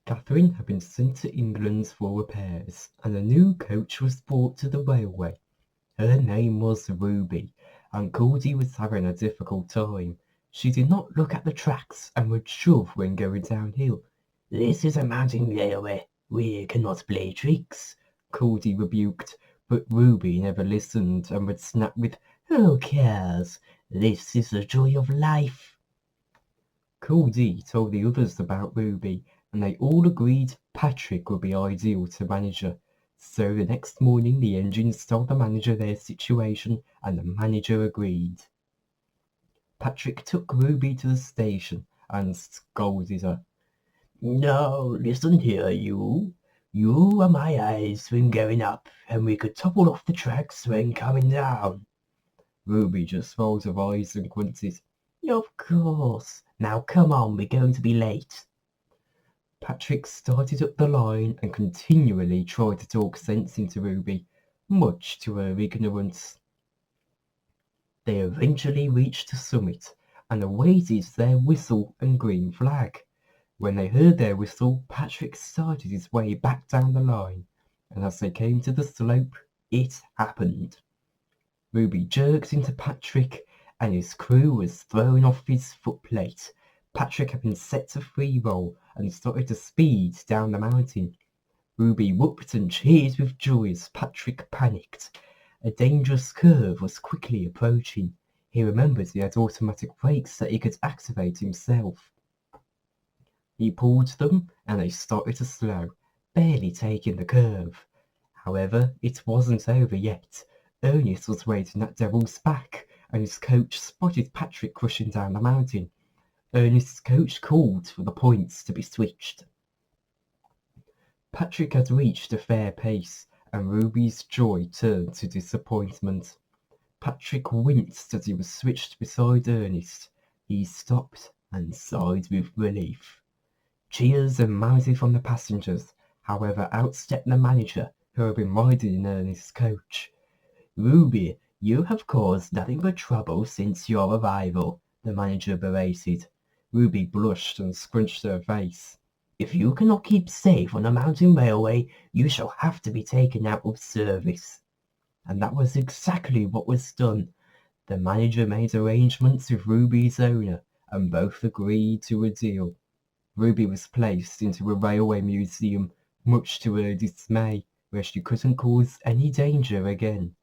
Catherine had been sent to England for repairs, and a new coach was brought to the railway. Her name was Ruby, and Culdee was having a difficult time. She did not look at the tracks and would shove when going downhill. "This is a mountain railway. We cannot play tricks," Culdee rebuked, but Ruby never listened and would snap with, "Who cares? This is the joy of life." Culdee told the others about Ruby, and they all agreed Patrick would be ideal to manage her. So the next morning the engines told the manager their situation, and the manager agreed. Patrick took Ruby to the station and scolded her. "Now listen here, you. You are my eyes when going up, and we could topple off the tracks when coming down." Ruby just rolled her eyes and grunted. "Of course. Now come on, we're going to be late." Patrick started up the line and continually tried to talk sense into Ruby, much to her ignorance. They eventually reached the summit and awaited their whistle and green flag. When they heard their whistle, Patrick started his way back down the line, and as they came to the slope, it happened. Ruby jerked into Patrick, and his crew was thrown off his footplate. Patrick had been set to free roll and started to speed down the mountain. Ruby whooped and cheered with joy as Patrick panicked. A dangerous curve was quickly approaching. He remembered he had automatic brakes that he could activate himself. He pulled them, and they started to slow, barely taking the curve. However, it wasn't over yet. Ernest was waiting at Devil's back, and his coach spotted Patrick rushing down the mountain. Ernest's coach called for the points to be switched. Patrick had reached a fair pace, and Ruby's joy turned to disappointment. Patrick winced as he was switched beside Ernest. He stopped and sighed with relief. Cheers and mounted from the passengers, however, outstepped the manager, who had been riding in Ernest's coach. "Ruby, you have caused nothing but trouble since your arrival," the manager berated. Ruby blushed and scrunched her face. "If you cannot keep safe on a mountain railway, you shall have to be taken out of service." And that was exactly what was done. The manager made arrangements with Ruby's owner, and both agreed to a deal. Ruby was placed into a railway museum, much to her dismay, where she couldn't cause any danger again.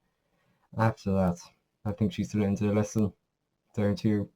After that, I think she's learned her lesson, don't you?